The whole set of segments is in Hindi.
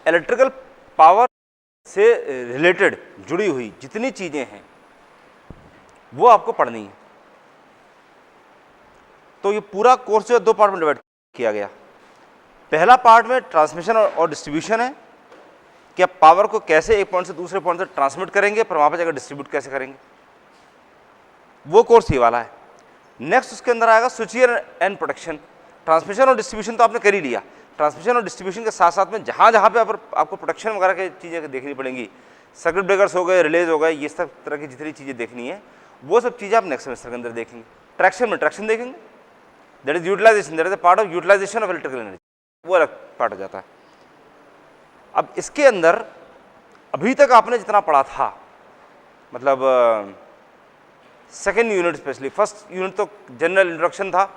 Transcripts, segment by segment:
इलेक्ट्रिकल पावर से रिलेटेड जुड़ी हुई जितनी चीजें हैं वो आपको पढ़नी है। तो ये पूरा कोर्स जो है 2 पार्ट में डिवाइड किया गया। पहला पार्ट में ट्रांसमिशन और डिस्ट्रीब्यूशन है कि आप पावर को कैसे एक पॉइंट से दूसरे पॉइंट तक ट्रांसमिट करेंगे, पर वहां पर जाकर डिस्ट्रीब्यूट कैसे करेंगे, वो कोर्स ये वाला है। नेक्स्ट उसके अंदर आएगा स्विचिंग एंड प्रोटेक्शन। ट्रांसमिशन और डिस्ट्रीब्यूशन तो आपने कर ही लिया। ट्रांसमिशन और डिस्ट्रीब्यूशन के साथ साथ में जहाँ जहाँ पे आपको प्रोटेक्शन वगैरह की चीज़ें देखनी पड़ेंगी, सर्किट ब्रेकर्स हो गए, रिलेज हो गए, ये सब तरह की जितनी चीज़ें देखनी है वो सब चीज़ें आप नेक्स्ट सेमेस्टर के अंदर देखेंगे। ट्रैक्शन में ट्रैक्शन देखेंगे, that is utilization, that is part of utilization of electrical energy, वो अलग पार्ट हो जाता है। अब इसके अंदर अभी तक आपने जितना पढ़ा था, मतलब second unit specially, first unit तो जनरल इंट्रोडक्शन था,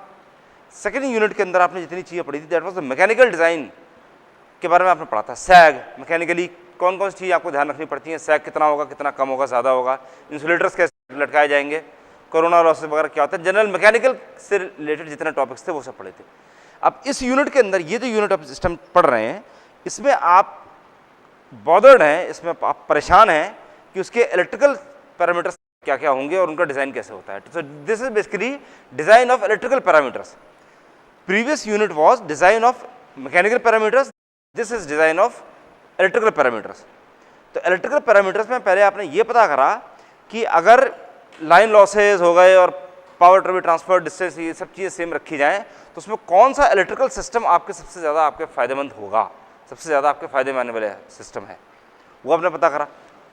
सेकेंड यूनिट के अंदर आपने जितनी चीज़ें पढ़ी थी that was the mechanical design के बारे में आपने पढ़ा था। सैग मैकेनिकली कौन कौन सी चीज़ आपको ध्यान रखनी पड़ती है, सैग कितना होगा, कितना कम होगा, ज़्यादा होगा, इंसुलेटर्स कैसे लटकाए जाएंगे, कोरोना लॉसेस वगैरह क्या होता है, जनरल मैकेनिकल से रिलेटेड जितने टॉपिक्स थे वो सब पढ़े थे। अब इस यूनिट के अंदर ये जो यूनिट ऑफ सिस्टम पढ़ रहे हैं इसमें आप बॉदर्ड हैं, इसमें आप परेशान हैं कि उसके इलेक्ट्रिकल पैरामीटर्स क्या क्या होंगे और उनका डिज़ाइन कैसे होता है। So this is basically design of electrical parameters. Previous unit was design of mechanical parameters, this is design of electrical parameters. तो इलेक्ट्रिकल पैरामीटर्स में पहले आपने ये पता करा कि अगर लाइन लॉसेज हो गए और पावर ट्रबल ट्रांसफर डिस्टेंस ये सब चीज़ें सेम रखी जाएँ तो उसमें कौन सा इलेक्ट्रिकल सिस्टम आपके सबसे ज़्यादा आपके फ़ायदेमंद होगा, सबसे ज़्यादा आपके फ़ायदे में आने वाले सिस्टम है, वो आपने पता करा।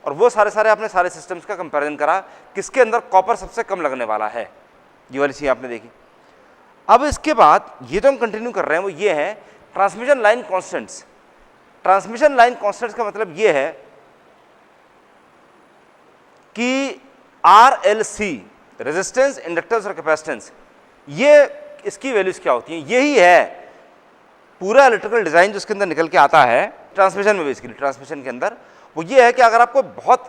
और वो सारे आपने सारे सिस्टम्स का कंपैरिजन करा, किसके अंदर कॉपर सबसे कम लगने वाला है, ये वाली चीज़ आपने देखी। अब इसके बाद ये तो हम कंटिन्यू कर रहे हैं वो ये है transmission line constants. Transmission line constants का मतलब ये है कि RLC रेजिस्टेंस, इंडक्टेंस और कैपेसिटेंस, ये इसकी वैल्यूज क्या होती हैं, यही है पूरा इलेक्ट्रिकल डिज़ाइन जो इसके अंदर निकल के आता है ट्रांसमिशन में। बेसिकली ट्रांसमिशन के अंदर वो ये है कि अगर आपको बहुत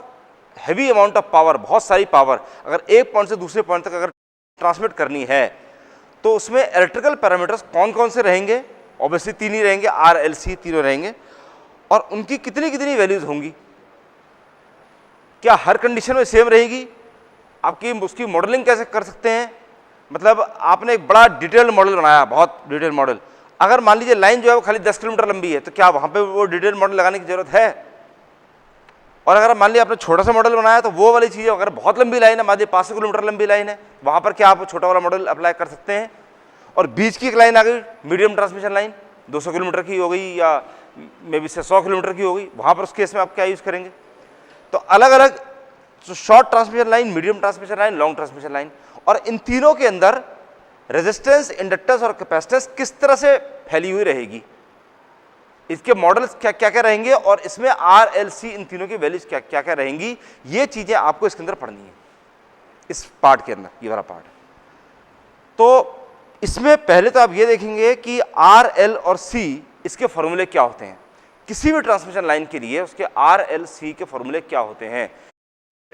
हैवी अमाउंट ऑफ पावर, बहुत सारी पावर अगर एक पॉइंट से दूसरे पॉइंट तक अगर ट्रांसमिट करनी है तो उसमें इलेक्ट्रिकल पैरामीटर्स कौन कौन से रहेंगे, ऑब्वियसली 3 ही रहेंगे, RLC तीनों रहेंगे, और उनकी कितनी कितनी वैल्यूज होंगी, क्या हर कंडीशन में सेम रहेगी, आपकी उसकी मॉडलिंग कैसे कर सकते हैं। मतलब आपने एक बड़ा डिटेल्ड मॉडल बनाया, बहुत डिटेल मॉडल, अगर मान लीजिए लाइन जो है वो खाली 10 किलोमीटर लंबी है तो क्या वहां पे वो डिटेल मॉडल लगाने की जरूरत है। और अगर मान लीजिए आपने छोटा सा मॉडल बनाया तो वो वाली चीज़ अगर बहुत लंबी लाइन है, मान लीजिए 500 किलोमीटर लंबी लाइन है, वहां पर क्या आप छोटा वाला मॉडल अप्लाई कर सकते हैं। और बीच की एक लाइन आ गई मीडियम ट्रांसमिशन लाइन, 200 किलोमीटर की हो गई या मे बी से 100 किलोमीटर की हो गई, वहां पर उस केस में आप क्या यूज़ करेंगे। तो अलग अलग short transmission line, medium transmission line, long transmission line, और इन तीनों के अंदर रेजिस्टेंस, इंडक्टेंस और कैपेसिटेंस किस तरह से फैली हुई रहेगी, इसके मॉडल्स क्या क्या रहेंगे, और इसमें RLC इन तीनों की वैल्यूज क्या क्या रहेंगी, ये चीजें आपको इसके अंदर पढ़नी है इस पार्ट के अंदर, ये वाला पार्ट। तो इसमें पहले तो आप ये देखेंगे कि RL और C इसके फॉर्मूले क्या होते हैं, किसी भी ट्रांसमिशन लाइन के लिए उसके RLC के फॉर्मूले क्या होते हैं।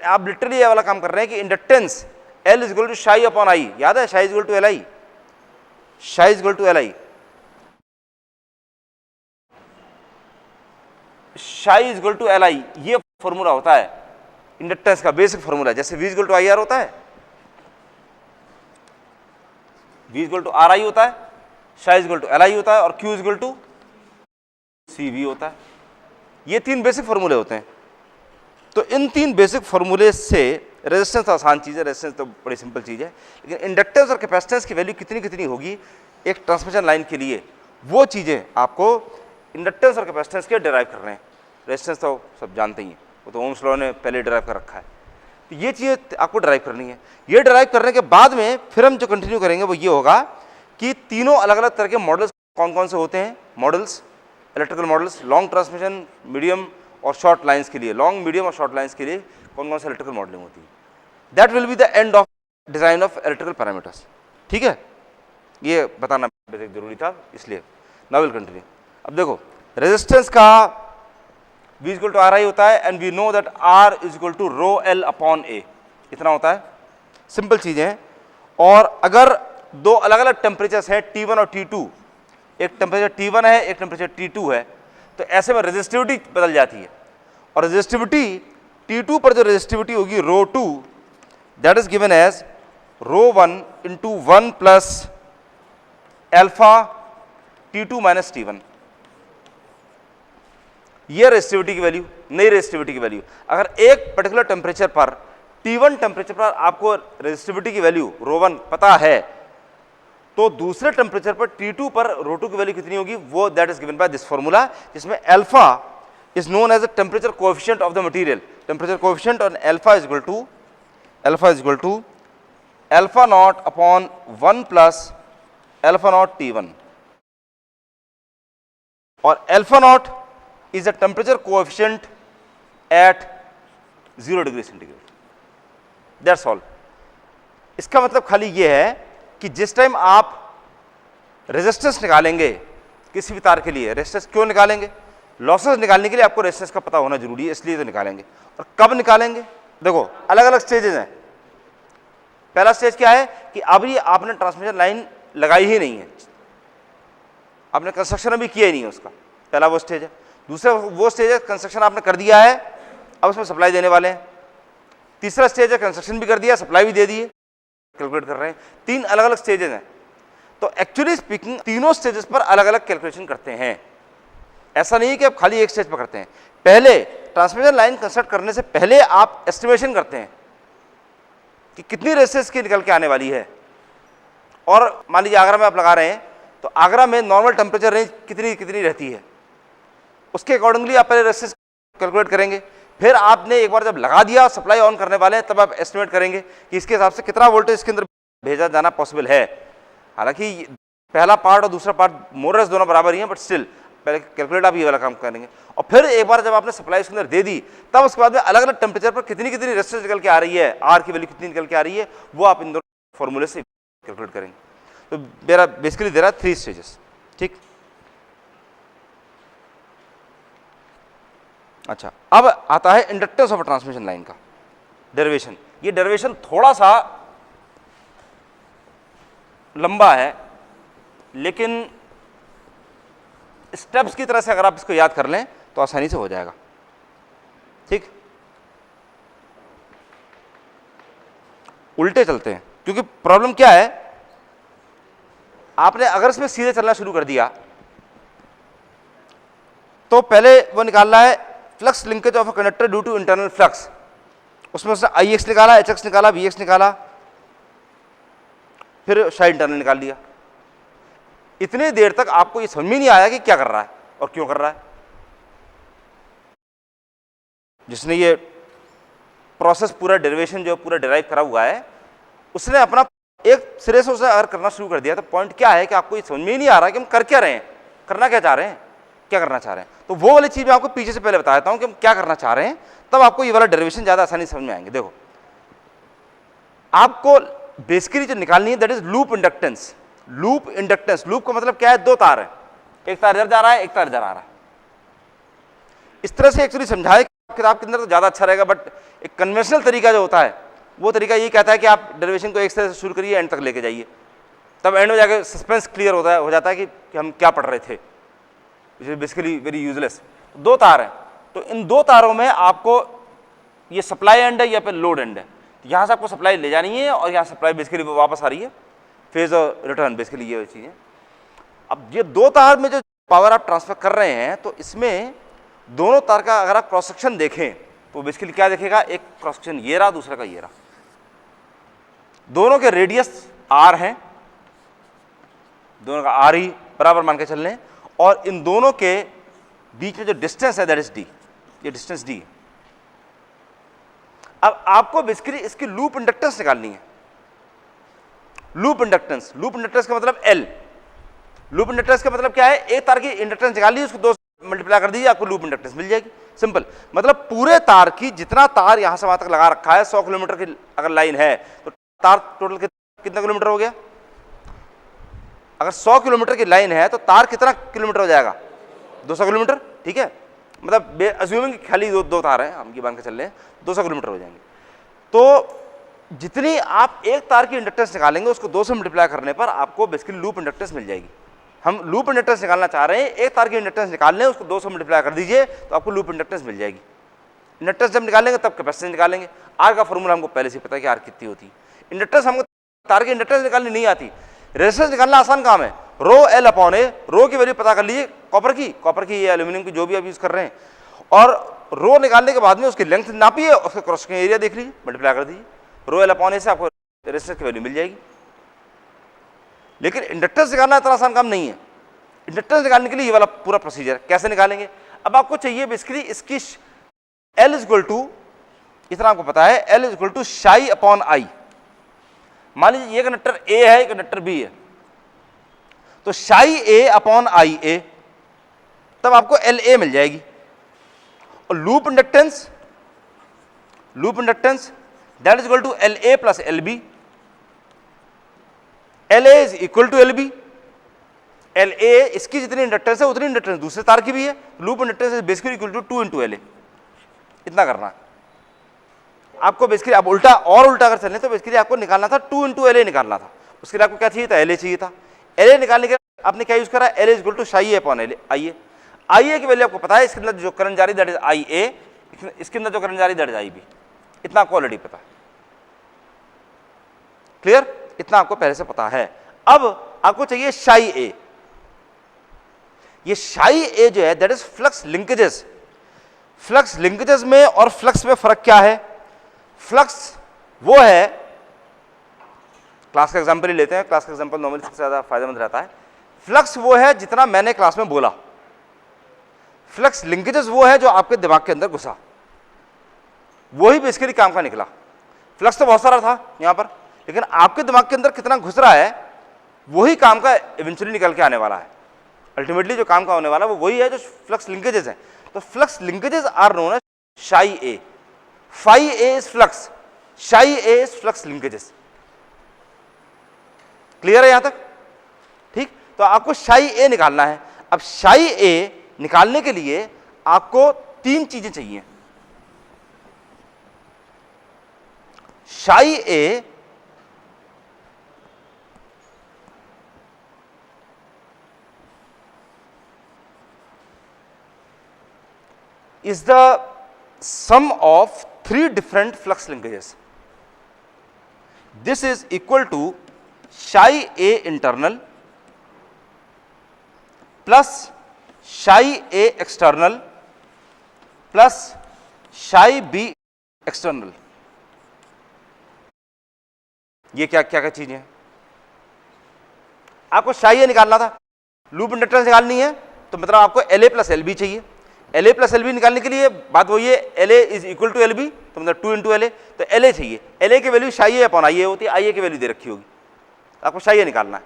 आप लिटरली ये वाला काम कर रहे हैं कि inductance L is equal to psi upon I, याद है psi is equal to LI, psi is equal to LI, psi is equal to LI, ये फॉर्मूला होता है इंडक्टेंस का बेसिक फॉर्मूला। जैसे V is equal to IR होता है, V is equal to RI होता है, psi is equal to LI होता है, और Q is equal to CV होता है। ये 3 बेसिक फॉर्मूले होते हैं। तो इन 3 बेसिक फॉर्मूले से रेजिस्टेंस तो आसान चीज़ है, रेजिस्टेंस तो बड़ी सिंपल चीज़ है, लेकिन इंडक्टेंस और कैपेसिटेंस की वैल्यू कितनी कितनी होगी एक ट्रांसमिशन लाइन के लिए, वो चीज़ें आपको इंडक्टेंस और कैपेसिटेंस के डिराइव कर रहे हैं। रेजिस्टेंस तो सब जानते ही हैं, वो तो ओम्स लॉ ने पहले डिराइव कर रखा है। तो ये चीज़ें आपको डिराइव करनी है। ये डिराइव करने के बाद में फिर हम जो कंटिन्यू करेंगे वो ये होगा कि तीनों अलग अलग तरह के मॉडल्स कौन कौन से होते हैं, models, electrical models, long transmission, medium और शॉर्ट लाइन्स के लिए, लॉन्ग, मीडियम और शॉर्ट लाइन्स के लिए कौन कौन से इलेक्ट्रिकल मॉडलिंग होती है। That will be the end of design of electrical parameters. ठीक है, ये बताना बेसिक जरूरी था, इसलिए नाउ विल कंटिन्यू। अब देखो रेजिस्टेंस का V is equal to RI होता है, and we know that R is equal to rho L upon A, इतना होता है, सिंपल चीजें हैं। और अगर 2 अलग अलग टेम्परेचर्स हैं T1 और T2, एक टेम्परेचर T1 है, एक टेम्परेचर T2 है, तो ऐसे में रेजिस्टिविटी बदल जाती है, और रेजिस्टिविटी T2 पर जो रेजिस्टिविटी होगी rho 2 that is given as rho 1 into 1 plus alpha T2 minus T1। ये रेजिस्टिविटी की वैल्यू, नई रेजिस्टिविटी की वैल्यू। अगर एक पर्टिकुलर टेम्परेचर पर T1 टेम्परेचर पर आपको रेजिस्टिविटी की वैल्यू रो 1 पता है, तो दूसरे टेम्परेचर पर T2 पर रो 2 की वैल्यू कितनी होगी, वो that is given by this formula, जिसमें alpha is known as the temperature coefficient of the material. Temperature coefficient और alpha is equal to alpha not upon 1 plus alpha not T1, और alpha not is the temperature coefficient at 0 degree centigrade. That's all. इसका मतलब खाली ये है कि जिस टाइम आप रेजिस्टेंस निकालेंगे किसी भी तार के लिए, रेजिस्टेंस क्यों निकालेंगे, लॉसेस निकालने के लिए आपको रेजिस्टेंस का पता होना जरूरी है, इसलिए तो निकालेंगे। और कब निकालेंगे, देखो अलग अलग स्टेजेस हैं। पहला स्टेज क्या है कि अभी आपने ट्रांसमिशन लाइन लगाई ही नहीं है, आपने कंस्ट्रक्शन अभी किया ही नहीं है उसका, पहला वो स्टेज है। दूसरा वो स्टेज है कंस्ट्रक्शन आपने कर दिया है, अब उसमें सप्लाई देने वाले हैं। तीसरा स्टेज है कंस्ट्रक्शन भी कर दिया, सप्लाई भी दे दी है, कैलकुलेट कर रहे हैं। 3 अलग अलग स्टेजेस हैं। तो एक्चुअली स्पीकिंग तीनों स्टेजेस पर अलग अलग कैलकुलेशन करते हैं। ऐसा नहीं कि आप खाली एक स्टेज पर करते हैं। पहले ट्रांसमिशन लाइन कंस्ट्रक्ट करने से पहले आप एस्टिमेशन करते हैं कि कितनी रेजिस्टेंस की निकल के आने वाली है। और मान लीजिए आगरा में आप लगा रहे हैं, तो आगरा में नॉर्मल टेम्परेचर रेंज कितनी रहती है, उसके अकॉर्डिंगली आप पहले रेजिस्टेंस कैलकुलेट करेंगे। फिर आपने एक बार जब लगा दिया, सप्लाई ऑन करने वाले हैं, तब आप एस्टिमेट करेंगे कि इसके हिसाब से कितना वोल्टेज इसके अंदर भेजा जाना पॉसिबल है। हालांकि पहला पार्ट और दूसरा पार्ट मोरलेस दोनों बराबर ही हैं, बट स्टिल पहले कैलकुलेट आप ये वाला काम करेंगे। और फिर एक बार जब आपने सप्लाई उसके अंदर दे दी, तब उसके बाद में अलग अलग टेम्परेचर पर कितनी रेजिस्टेंस निकल के आ रही है, आर की वैल्यू कितनी निकल के आ रही है, वो आप इन दोनों फॉर्मूले से कैलकुलेट करेंगे। तो मेरा बेसिकली दे रहा है 3 स्टेजेस। ठीक, अच्छा, अब आता है इंडक्टेंस ऑफ ट्रांसमिशन लाइन का डेरिवेशन। ये डेरिवेशन थोड़ा सा लंबा है, लेकिन स्टेप्स की तरह से अगर आप इसको याद कर लें तो आसानी से हो जाएगा। ठीक, उल्टे चलते हैं, क्योंकि प्रॉब्लम क्या है, आपने अगर इसमें सीधे चलना शुरू कर दिया तो पहले वो निकालना है flux linkage of a conductor due to internal flux. उसमें उसने Ix निकाला, Hx निकाला, Vx निकाला, फिर शायद इंटरनल निकाल लिया। इतनी देर तक आपको ये समझ में नहीं आया कि क्या कर रहा है और क्यों कर रहा है। जिसने ये प्रोसेस पूरा डेरिवेशन जो पूरा डिराइव करा हुआ है, उसने अपना एक सिरे से उसे अगर करना शुरू कर दिया, तो पॉइंट क्या है कि आपको ये समझ में ही नहीं आ रहा कि हम कर क्या रहे हैं, करना क्या चाह रहे हैं, क्या करना चाह रहे हैं। तो वो वाली चीज मैं आपको पीछे से पहले बता देता हूं कि हम क्या करना चाह रहे हैं, तब आपको ये वाला डेरिवेशन ज्यादा आसानी समझ में आएंगे। देखो, आपको बेसिकली जो निकालनी है that is loop inductance. Loop inductance, loop का मतलब क्या है, 2 तार है, एक तार इधर जा रहा है, एक तार इधर आ रहा है। इस तरह से एक्चुअली समझाए किताब के अंदर तो ज्यादा अच्छा रहेगा, बट एक कन्वेंशनल तरीका जो होता है वो तरीका ये कहता है कि आप डेरिवेशन को एक तरह से शुरू करिए, एंड तक लेके जाइए, तब एंड में जाकर सस्पेंस क्लियर हो जाता है कि हम क्या पढ़ रहे थे, बेसिकली वेरी यूजलेस। 2 तार हैं, तो इन 2 तारों में आपको ये सप्लाई एंड है या फिर लोड एंड है। यहाँ से आपको सप्लाई ले जानी है और यहाँ सप्लाई बेसिकली वापस आ रही है, फेज और रिटर्न, बेसिकली ये चीज़ है। अब ये 2 तार में जो पावर आप ट्रांसफर कर रहे हैं, तो इसमें दोनों तार का अगर आप क्रॉस सेक्शन देखें तो बेसिकली क्या देखेगा, एक क्रॉस सेक्शन ये रहा, दूसरा का ये रहा। दोनों के रेडियस r हैं, दोनों का r ही बराबर मान के चल लें, और इन दोनों के बीच में जो डिस्टेंस है दैट इज d, ये डिस्टेंस d है। अब आपको बेसिकली इसकी लूप इंडक्टेंस निकालनी है। लूप इंडक्टेंस का मतलब L। लूप इंडक्टेंस का मतलब क्या है, एक तार की इंडक्टेंस निकाल ली, उसको 2 से मल्टीप्लाई कर दीजिए, आपको लूप इंडक्टेंस मिल जाएगी। सिंपल, मतलब पूरे तार की, जितना तार यहां से वहां तक लगा रखा है, 100 किलोमीटर की अगर लाइन है, तो तार टोटल कितना किलोमीटर हो गया। अगर 100 किलोमीटर की लाइन है तो तार कितना किलोमीटर हो जाएगा, 200 किलोमीटर। ठीक है, मतलब अज्यूमिंग खाली दो तार हैं, हम ये मान के चल रहे हैं, 200 किलोमीटर हो जाएंगे। तो जितनी आप एक तार की इंडक्टेंस निकालेंगे, उसको 2 से मल्टीप्लाई करने पर आपको बेसिकली लूप इंडक्टेंस मिल जाएगी। हम लूप इंडक्टेंस निकालना चाह रहे हैं, एक तार की इंडक्टेंस निकालने, उसको 200 मल्टीप्लाई कर दीजिए तो आपको लूप इंडक्टेंस मिल जाएगी। इंडक्टेंस जब निकालेंगे तब कैपेसिटेंस निकालेंगे। आर का फॉर्मूला हमको पहले से पता है कि आर कितनी होती है। इंडक्टेंस हमको तार की इंडक्टेंस निकालनी नहीं आती, रेजिस्टेंस निकालना आसान काम है। रो एल अपॉन ए, रो की वैल्यू पता कर लीजिए कॉपर की या एल्यूमिनियम की जो भी आप यूज कर रहे हैं, और रो निकालने के बाद में उसकी लेंथ नापिए, उसका क्रॉस सेक्शनल एरिया देख लीजिए, मल्टीप्लाई कर दीजिए, रो एल अपॉन ए से आपको रेजिस्टेंस की वैल्यू मिल जाएगी। लेकिन इंडक्टेंस निकालना इतना आसान काम नहीं है। इंडक्टेंस निकालने के लिए ये वाला पूरा प्रोसीजर कैसे निकालेंगे। अब आपको चाहिए बेसिकली इसकी L इज इक्वल टू, इतना आपको पता है, L is equal to psi upon आई। मान लीजिए ये कंडक्टर ए है, कंडक्टर बी है, तो शाई ए अपॉन आई ए, तब आपको एल ए मिल जाएगी। और loop inductance that is equal to L A plus L B. L A is equal to L B. L A इसकी जितनी इंडक्टेंस है उतनी इंडक्टेंस दूसरे तार की भी है। Loop inductance is basically equal to 2 into L A. इतना करना है आपको बेसिकली। आप उल्टा अगर चलें तो बेसिकली आपको निकालना था 2 इंटू एल ए निकालना था। उसके लिए आपको क्या चाहिए था, एल ए चाहिए था। एल ए निकालने के लिए आपने क्या यूज करा, एल ए इक्वल टू शाई ए अपॉन एल ए। आई ए की वैल्यू आपको पता है, इसके अंदर जो करंट जा रही दैट इज आई ए, इसके अंदर जो करंट जा रही दैट इज आई बी। इतना आपको ऑलरेडी पता है। क्लियर, इतना आपको पहले से पता है। अब आपको चाहिए शाई ए। ये शाई ए जो है that is flux linkages. Flux linkages में और फ्लक्स में फर्क क्या है। फ्लक्स वो है, क्लास का एग्जांपल ही लेते हैं, क्लास का एग्जांपल नॉर्मली सबसे ज्यादा फायदेमंद रहता है। फ्लक्स वो है जितना मैंने क्लास में बोला, फ्लक्स लिंकेजेस वो है जो आपके दिमाग के अंदर घुसा, वही बेसिकली काम का निकला। फ्लक्स तो बहुत सारा था यहां पर, लेकिन आपके दिमाग के अंदर कितना घुस रहा है वही काम का इवेंचुअली निकल के आने वाला है। अल्टीमेटली जो काम का होने वाला है वो वही है जो फ्लक्स लिंकेजेस है। तो flux linkages are known as psi A. Phi A is flux, psi A is flux linkages. Clear है यहां तक, ठीक। तो आपको शाई ए निकालना है। अब शाई ए निकालने के लिए आपको 3 चीजें चाहिए। शाई ए is the sum of 3 different flux linkages. This is equal to psi A internal plus psi A external plus psi B external. ये क्या क्या क्या चीजें हैं। आपको psi A निकालना था, लूप इंडक्टेंस निकालनी है, तो मतलब आपको LA प्लस LB चाहिए। LA प्लस LB निकालने के लिए बात वही है, LA is equal to LB, तो मतलब 2 इंटू LA। तो LA चाहिए, LA की value psi A upon I ए होती है, आई ए की वैल्यू दे रखी होगी, आपको शाई ए निकालना है।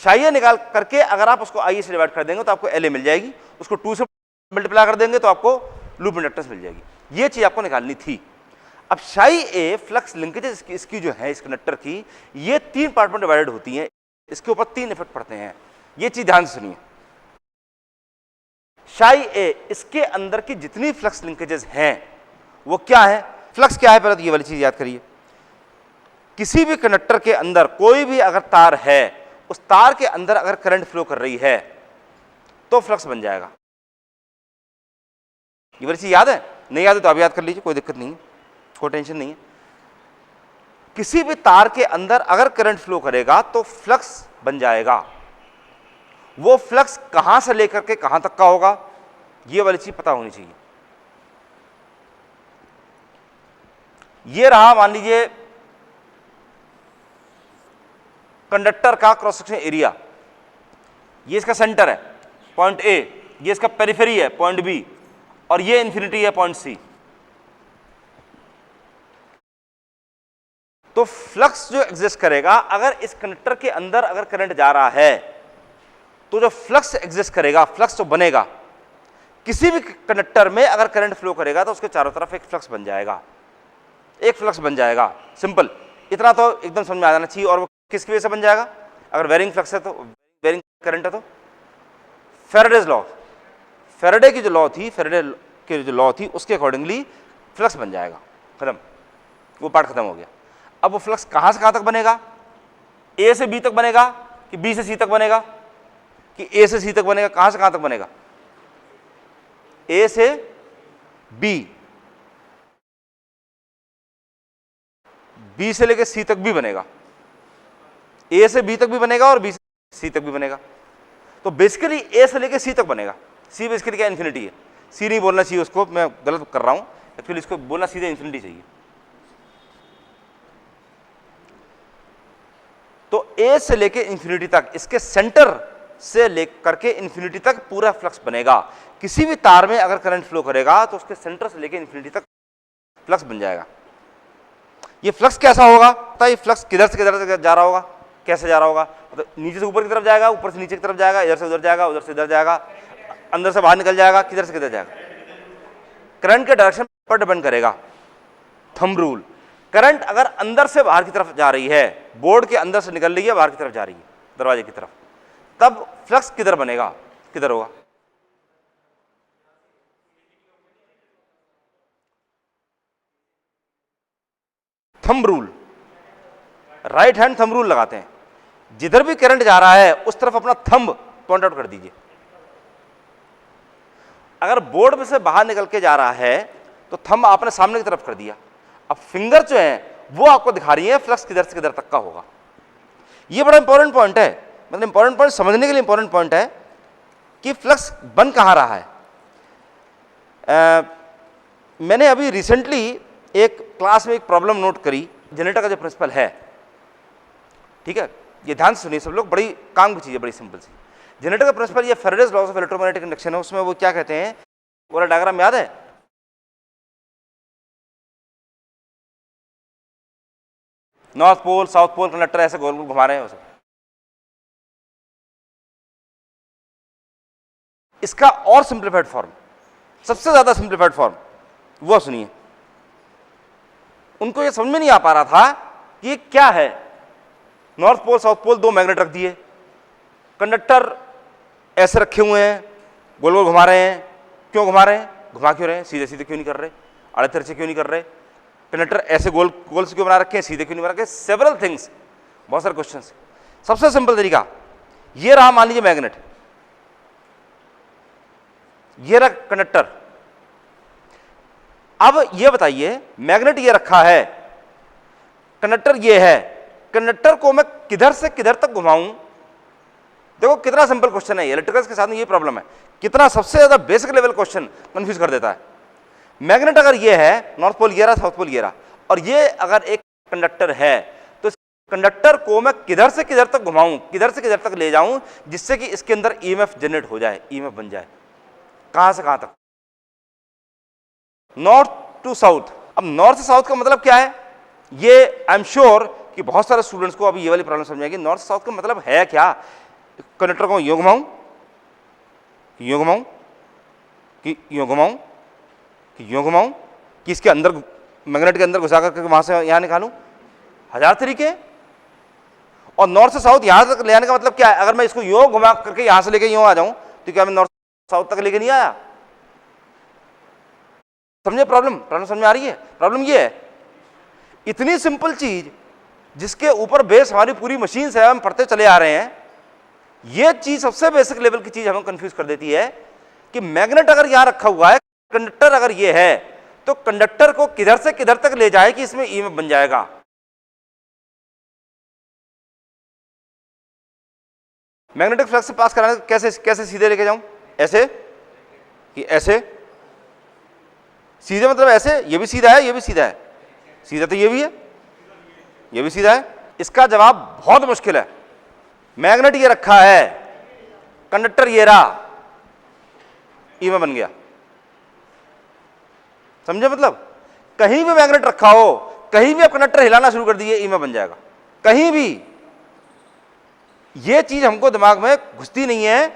शाई ए निकाल करके अगर आप उसको आई ए से डिवाइड कर देंगे तो आपको LA मिल जाएगी, उसको 2 से मल्टीप्लाई कर देंगे तो आपको लूप इंडक्टेंस मिल जाएगी। ये चीज आपको निकालनी थी। अब शाई ए फ्लक्स लिंकेजेस इसकी जो है इस कंडक्टर की, ये 3 पार्ट में डिवाइडेड होती है, इसके ऊपर 3 इफेक्ट पड़ते हैं। ये चीज ध्यान से सुनिए। शाई ए, इसके अंदर की जितनी फ्लक्स लिंकेजेस हैं वो क्या है। फ्लक्स क्या है, पहले तो ये वाली चीज याद करिए। किसी भी कंडक्टर के अंदर कोई भी अगर तार है, उस तार के अंदर अगर करंट फ्लो कर रही है तो फ्लक्स बन जाएगा। ये वाली चीज याद है, नहीं याद है तो आप याद कर लीजिए, कोई दिक्कत नहीं है, कोई टेंशन नहीं है। किसी भी तार के अंदर अगर करंट फ्लो करेगा तो फ्लक्स बन जाएगा। वो फ्लक्स कहां से लेकर के कहां तक का होगा, ये वाली चीज पता होनी चाहिए। ये रहा मान लीजिए कंडक्टर का क्रॉस सेक्शन एरिया, ये इसका सेंटर है पॉइंट ए, ये इसका पेरिफेरी है पॉइंट बी, और ये इंफिनिटी है पॉइंट सी। तो फ्लक्स जो एग्जिस्ट करेगा, अगर इस कंडक्टर के अंदर अगर करंट जा रहा है तो जो फ्लक्स एग्जिस्ट करेगा, फ्लक्स तो बनेगा। किसी भी कंडक्टर में अगर करंट फ्लो करेगा तो उसके चारों तरफ एक फ्लक्स बन जाएगा, एक फ्लक्स बन जाएगा। सिंपल, इतना तो एकदम समझ में आ जाना चाहिए। और वो किसकी वजह से बन जाएगा, अगर वेरिंग फ्लक्स है तो, वेरिंग करंट है तो फैराडेज लॉ, फैराडे की जो लॉ थी, फैराडे की जो लॉ थी उसके अकॉर्डिंगली फ्लक्स बन जाएगा। खत्म, वो पार्ट खत्म हो गया। अब वो फ्लक्स कहां से कहां तक बनेगा, ए से बी तक बनेगा कि बी से सी तक बनेगा, कि ए से सी तक बनेगा, कहां से कहां तक बनेगा, ए से बी, बी से लेकर सी तक भी बनेगा, ए से बी तक भी बनेगा और बी से सी तक भी बनेगा। तो बेसिकली ए से लेकर सी तक बनेगा। सी बेसिकली क्या, इन्फिनिटी है। सी नहीं बोलना चाहिए उसको, मैं गलत कर रहा हूं, एक्चुअली इसको बोलना सीधे इन्फिनिटी चाहिए। तो ए से लेकर इन्फिनिटी तक, इसके सेंटर से लेकर के इन्फिनिटी तक पूरा फ्लक्स बनेगा। किसी भी तार में अगर करंट फ्लो करेगा तो उसके सेंटर से लेकर इन्फिनिटी तक फ्लक्स बन जाएगा। ये फ्लक्स कैसा होगा, तो ये फ्लक्स किधर से किधर जा रहा होगा, कैसे जा रहा होगा, मतलब नीचे से ऊपर की तरफ जाएगा, ऊपर से नीचे की तरफ जाएगा, इधर से उधर जाएगा, उधर से इधर जाएगा, अंदर से बाहर निकल जाएगा, किधर से किधर जाएगा। करंट के डायरेक्शन पर डिपेंड करेगा थंब रूल। करंट अगर अंदर से बाहर की तरफ जा रही है, बोर्ड के अंदर से निकल रही है, बाहर की तरफ जा रही है, दरवाजे की तरफ, तब फ्लक्स किधर बनेगा, किधर होगा, thumb rule, right hand thumb rule लगाते हैं। जिधर भी करंट जा रहा है उस तरफ अपना थंब पॉइंट आउट कर दीजिए। अगर बोर्ड में से बाहर निकल के जा रहा है तो थंब आपने सामने की तरफ कर दिया। अब फिंगर जो है वो आपको दिखा रही है फ्लक्स किधर से किधर तक का होगा। ये बड़ा इंपॉर्टेंट पॉइंट है, मतलब इंपॉर्टेंट पॉइंट समझने के लिए इंपॉर्टेंट पॉइंट है कि फ्लक्स बन कहां रहा है। मैंने अभी रिसेंटली एक क्लास में एक प्रॉब्लम नोट करी, जनरेटर का जो प्रिंसिपल है, ठीक है, ये ध्यान से सुनिए सब लोग, बड़ी काम की चीज है, बड़ी सिंपल सी। जनरेटर का प्रिंसिपल ये Faraday's laws of electromagnetic induction है, उसमें वो क्या कहते हैं, पूरा डायग्राम याद है, north pole south pole conductor ऐसे गोल गोल घुमा रहे हैं उसे। इसका और सिंप्लीफाइड फॉर्म, सबसे ज्यादा सिंप्लीफाइड फॉर्म वो सुनिए। उनको ये समझ में नहीं आ पा रहा था कि ये क्या है। नॉर्थ पोल साउथ पोल दो मैग्नेट रख दिए, कंडक्टर ऐसे रखे हुए हैं, गोल गोल घुमा रहे हैं। क्यों घुमा रहे हैं, घुमा क्यों रहे हैं, सीधे सीधे क्यों नहीं कर रहे, आड़े तिरछे क्यों नहीं कर रहे, कंडक्टर ऐसे गोल गोल से क्यों बना रखे हैं, सीधे क्यों नहीं बना रखे, सेवरल थिंग्स, बहुत सारे क्वेश्चन। सबसे सिंपल तरीका, ये रहा मान लीजिए मैग्नेट, ये रहा कंडक्टर। अब ये बताइए, मैग्नेट ये रखा है, कंडक्टर ये है, कंडक्टर को मैं किधर से किधर तक घुमाऊं। देखो कितना सिंपल क्वेश्चन है, इलेक्ट्रिकल्स के साथ में ये प्रॉब्लम है, कितना सबसे ज्यादा बेसिक लेवल क्वेश्चन कंफ्यूज कर देता है। मैग्नेट अगर ये है, नॉर्थ पोल ये रहा, साउथ पोल ये रहा, और ये अगर एक कंडक्टर है, तो इस कंडक्टर को मैं किधर से किधर तक घुमाऊं, किधर से किधर तक ले जाऊं, जिससे कि इसके अंदर ईएमएफ जनरेट हो जाए, ईएमएफ बन जाए। कहां से कहां तक, नॉर्थ टू साउथ। अब नॉर्थ से साउथ का मतलब क्या है, ये आई एम श्योर कि बहुत सारे स्टूडेंट्स को अभी ये वाली प्रॉब्लम समझ आएगी। नॉर्थ साउथ का मतलब है क्या, कंडक्टर को यूं घुमाऊं, यूं घुमाऊं, कि यूं घुमाऊं, कि यूं घुमाऊं, कि इसके अंदर मैग्नेट के अंदर घुसा करके वहां से यहां निकालूं, हजार तरीके। और नॉर्थ से साउथ यहां तक ले आने का मतलब क्या है, अगर मैं इसको यूं घुमा करके यहां से लेके यूं आ जाऊं तो क्या मैं नॉर्थ साउथ तक लेके नहीं आया। समझे प्रॉब्लम, प्रॉब्लम समझ में आ रही है। प्रॉब्लम ये है, इतनी सिंपल चीज जिसके ऊपर बेस हमारी पूरी मशीन से हम पढ़ते चले आ रहे हैं, ये चीज सबसे बेसिक लेवल की चीज हमें कंफ्यूज कर देती है कि मैग्नेट अगर यहां रखा हुआ है, कंडक्टर अगर ये है, तो कंडक्टर को किधर से किधर तक ले जाए कि इसमें ईएमएफ बन जाएगा। मैग्नेटिक फ्लक्स से पास कराने कैसे, कैसे सीधे लेके जाऊं, ऐसे कि ऐसे, सीधे मतलब ऐसे, ये भी सीधा है, ये भी सीधा है, सीधा तो ये भी है, ये भी सीधा है। इसका जवाब बहुत मुश्किल है। मैग्नेट ये रखा है, कंडक्टर ये रहा, ईएमएफ बन गया। समझे मतलब, कहीं भी मैग्नेट रखा हो, कहीं भी आप कंडक्टर हिलाना शुरू कर दिए, ईएमएफ बन जाएगा, कहीं भी। ये चीज हमको दिमाग में घुसती नहीं है,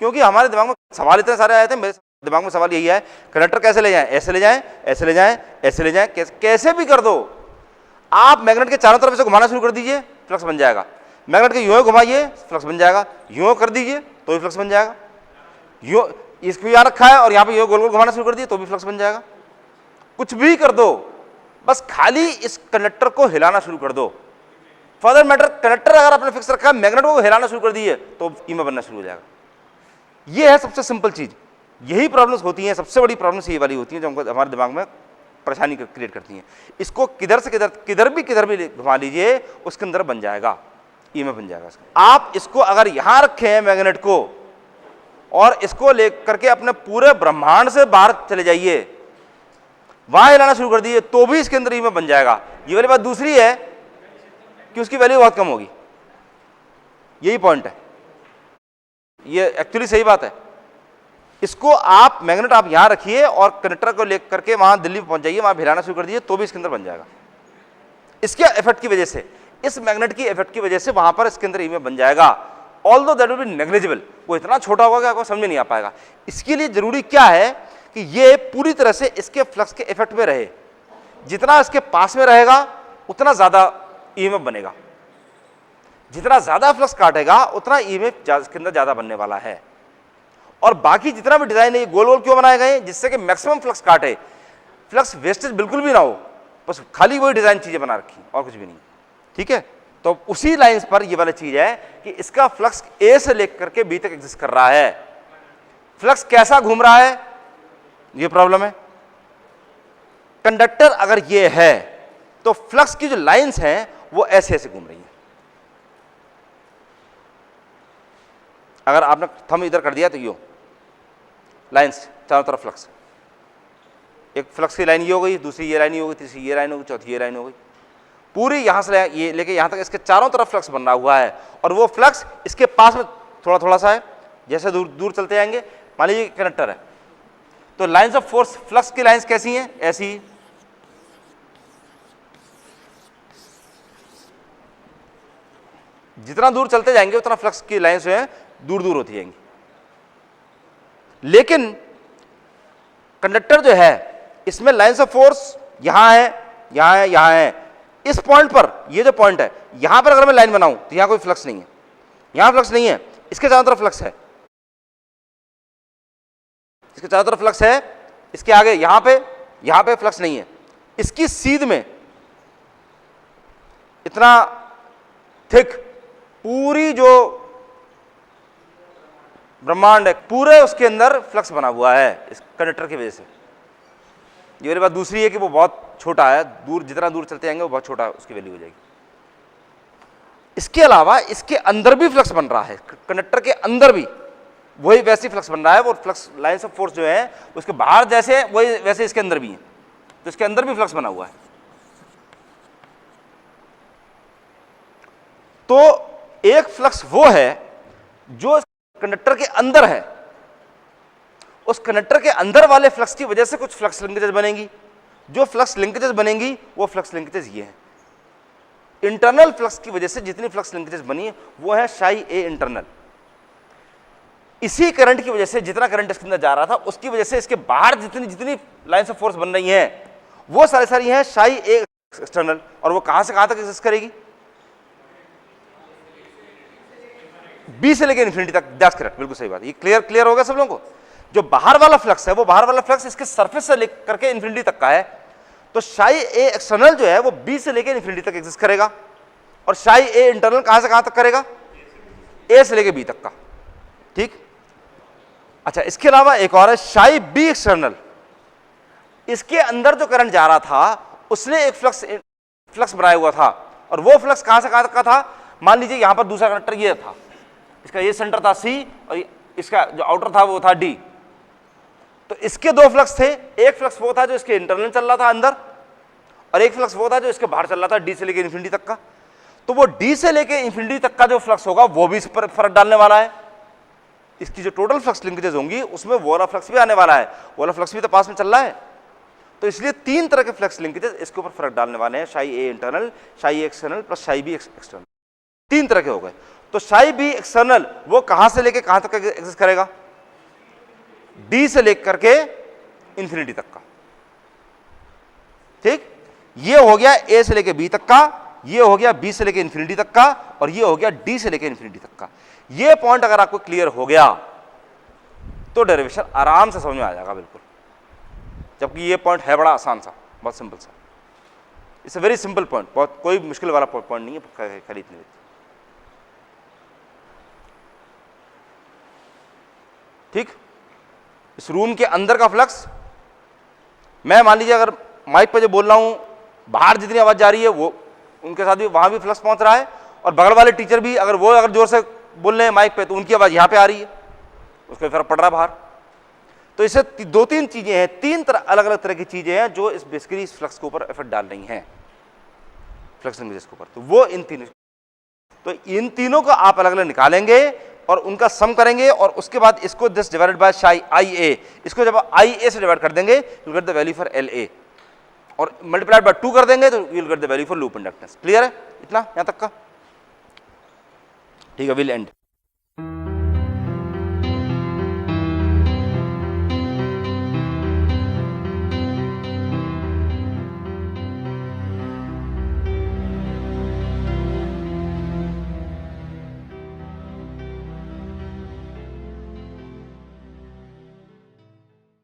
क्योंकि हमारे दिमाग में सवाल इतने सारे आए थे। मेरे दिमाग में सवाल यही है, कंडक्टर कैसे ले जाएं, ऐसे ले जाएं, ऐसे ले जाएं, ऐसे ले जाएं, कैसे भी कर दो आप। मैग्नेट के चारों तरफ से घुमाना शुरू कर दीजिए, फ्लक्स बन जाएगा। मैग्नेट के यूं घुमाइए, फ्लक्स बन जाएगा। यूं कर दीजिए तो भी फ्लक्स बन जाएगा। यूं इसको यहां रखा है और यहां पे यूं गोल गोल घुमाना शुरू कर दिए तो भी फ्लक्स बन जाएगा। कुछ भी कर दो, बस खाली इस कंडक्टर को हिलाना शुरू कर दो। फर्दर मैटर, कंडक्टर अगर आपने फिक्स रखा है, मैग्नेट को हिलाना शुरू कर दिए तो ईएमएफ बनना शुरू हो जाएगा। ये है सबसे सिंपल चीज। यही प्रॉब्लम्स होती हैं, सबसे बड़ी प्रॉब्लम्स ये वाली होती हैं जो हमको हमारे दिमाग में परेशानी क्रिएट करती हैं। इसको किधर से किधर भी घुमा लीजिए उसके अंदर बन जाएगा, ईएमएफ बन जाएगा इसका। आप इसको अगर यहां रखे हैं मैग्नेट को और इसको लेकर के अपने पूरे ब्रह्मांड से बाहर चले जाइए, वहां हिलाना शुरू कर दीजिए, तो भी इसके अंदर ईएमएफ बन जाएगा। ये वाली बात दूसरी है कि उसकी वैल्यू बहुत कम होगी, यही पॉइंट है, ये एक्चुअली सही बात है। इसको आप मैग्नेट आप यहां रखिए और कनेक्टर को लेकर के वहां दिल्ली पहुंच जाइए, वहां हिलाना शुरू कर दीजिए, तो भी इसके अंदर बन जाएगा। इसके इफेक्ट की वजह से, इस मैग्नेट की इफेक्ट की वजह से वहां पर इसके अंदर ईएमएफ बन जाएगा। Although that will be negligible, वो इतना छोटा होगा कि आपको समझ में नहीं आ पाएगा। इसके लिए जरूरी क्या है कि ये पूरी तरह से इसके फ्लक्स के इफेक्ट में रहे। जितना इसके पास में रहेगा उतना ज्यादा ईएमएफ बनेगा, जितना ज्यादा फ्लक्स काटेगा उतना ईएमएफ इसके अंदर ज्यादा बनने वाला है। और बाकी जितना भी डिजाइन है ये गोल गोल क्यों बनाए गए, जिससे कि मैक्सिमम फ्लक्स काटे, फ्लक्स वेस्टेज बिल्कुल भी ना हो, बस खाली वही डिजाइन चीजें बना रखी और कुछ भी नहीं। ठीक है, तो उसी लाइंस पर ये वाली चीज है कि इसका फ्लक्स ए से लेकर के बी तक एग्जिस्ट कर रहा है। फ्लक्स कैसा घूम रहा है ये प्रॉब्लम है। कंडक्टर अगर ये है तो फ्लक्स की जो लाइंस हैं वो ऐसे ऐसे घूम रही हैं। अगर आपने थंब इधर कर दिया तो यो लाइंस चारों तरफ फ्लक्स, एक फ्लक्स की लाइन ये हो गई, दूसरी ये लाइन ये हो गई, तीसरी ये लाइन हो गई, चौथी ये लाइन हो गई, पूरी यहां से ये लेके यहां तक इसके चारों तरफ फ्लक्स बन रहा हुआ है। और वो फ्लक्स इसके पास में थोड़ा थोड़ा सा है, जैसे दूर दूर चलते जाएंगे। मान लीजिए कनेक्टर है तो लाइंस ऑफ फोर्स, फ्लक्स की लाइंस कैसी हैं, ऐसी, जितना दूर चलते जाएंगे उतना फ्लक्स की लाइंस जो है दूर दूर होती जाएंगी। लेकिन कंडक्टर जो है इसमें लाइंस ऑफ फोर्स यहां है, यहां है, यहां है। इस पॉइंट पर, ये जो पॉइंट है यहां पर अगर मैं लाइन बनाऊं तो यहां कोई फ्लक्स नहीं है, यहां फ्लक्स नहीं है, इसके चारों तरफ फ्लक्स है, इसके चारों तरफ फ्लक्स है। इसके आगे यहां पे फ्लक्स नहीं है। इसकी सीध में इतना थिक पूरी जो ब्रह्मांड है पूरे उसके अंदर फ्लक्स बना हुआ है इस कंडक्टर की वजह से। ये वाली बात दूसरी है कि वो बहुत छोटा है, दूर जितना दूर चलते जाएंगे वो बहुत छोटा उसकी वैल्यू हो जाएगी। इसके अलावा इसके अंदर भी फ्लक्स बन रहा है, कंडक्टर के अंदर भी वही वैसी फ्लक्स बन रहा है। वो फ्लक्स लाइंस ऑफ फोर्स जो है उसके बाहर जैसे वही वैसे इसके अंदर भी है, तो इसके अंदर भी फ्लक्स बना हुआ है। तो एक फ्लक्स वो है जो कंडक्टर के अंदर है, उस कंडक्टर के अंदर वाले फ्लक्स की वजह से कुछ फ्लक्स लिंकेजेस बनेंगी। जो फ्लक्स लिंकेजेस बनेंगी वो फ्लक्स लिंकेजेस ये हैं। इंटरनल फ्लक्स की वजह से जितनी फ्लक्स लिंकेजेस बनी वो है साई ए इंटरनल। इसी करंट की वजह से जितना करंट इसके अंदर जा रहा था उसकी वजह से इसके बाहर जितनी जितनी लाइंस ऑफ फोर्स बन रही हैं वो सारी हैं साई ए एक्सटर्नल। और वो कहां से कहां तक एग्जिस्ट करेगी, बी से लेकर इन्फिनिटी तक। दैट्स करेक्ट, बिल्कुल सही बात। ये क्लियर हो गया सब लोगों को। जो बाहर वाला फ्लक्स है वो बाहर वाला फ्लक्स इसके सरफेस से लेकर के इन्फिनिटी तक का है। तो साई ए एक्सटर्नल जो है वो बी से लेकर इन्फिनिटी तक एग्जिस्ट करेगा और साई ए इंटरनल कहां से कहां तक करेगा, ए से लेकर बी तक का। ठीक, अच्छा इसके अलावा एक और है साई बी एक्सटर्नल। इसके अंदर जो करंट जा रहा था उसने एक फ्लक्स बनाया हुआ था और वो फ्लक्स कहां से कहां तक का था। मान लीजिए यहां पर दूसरा कंडक्टर ये था, इसका ये सेंटर था सी और इसका जो आउटर था वो था डी। तो इसके दो फ्लक्स थे, एक फ्लक्स वो था जो इसके इंटरनल चल रहा था अंदर और एक फ्लक्स वो था जो इसके बाहर चल रहा था डी से लेकर इन्फिनिटी तक का। तो वो डी से लेकर इन्फिनिटी तक का जो फ्लक्स होगा वो भी इस पर फर्क डालने वाला है। इसकी जो टोटल फ्लक्स लिंकेजेस होंगी उसमें वो वाला फ्लक्स भी आने वाला है, वो वाला फ्लक्स भी तो पास में चल रहा है। तो इसलिए तीन तरह के फ्लक्स लिंकेजेस इसके ऊपर फर्क डालने वाले हैं, psi A internal, psi A external plus psi B external. तीन तरह के हो गए। तो साई बी एक्सटर्नल वो कहां से लेकर कहां तक एग्जिस्ट करेगा, डी से लेकर के इंफिनिटी तक का। ठीक, ये हो गया ए से लेकर बी तक का, ये हो गया बी से लेकर इंफिनिटी तक का और ये हो गया डी से लेकर इंफिनिटी तक का। ये पॉइंट अगर आपको क्लियर हो गया तो डेरिवेशन आराम से समझ में आ जाएगा बिल्कुल। जबकि ये पॉइंट है बड़ा आसान सा, बहुत सिंपल सा। It's a very simple point, बहुत कोई मुश्किल वाला पॉइंट नहीं है खरीदने में। ठीक। इस रूम के अंदर का फ्लक्स, मैं मान लीजिए अगर माइक पे जो बोल रहा हूं, बाहर जितनी आवाज जा रही है वो उनके साथ भी वहां भी फ्लक्स पहुंच रहा है, और बगल वाले टीचर भी अगर जोर से बोल रहे हैं माइक पे तो उनकी आवाज यहां पे आ रही है, उसको फर्क पड़ रहा है बाहर। तो इससे दो तीन चीजें हैं, तीन अलग अलग तरह की चीजें हैं जो इस बेसिकली इस फ्लक्स के ऊपर इफेक्ट डाल रही हैं, फ्लक्स लिंकेजेस के ऊपर। तो वो इन तीनों को आप अलग अलग निकालेंगे और उनका सम करेंगे, और उसके बाद इसको दिस डिवाइडेड बाय साई आई ए, इसको जब आई ए से डिवाइड कर देंगे you get the value for L A, और मल्टीप्लाइड बाय 2 कर देंगे तो you will get the value for loop inductance. Clear है इतना यहां तक का? ठीक है, विल एंड।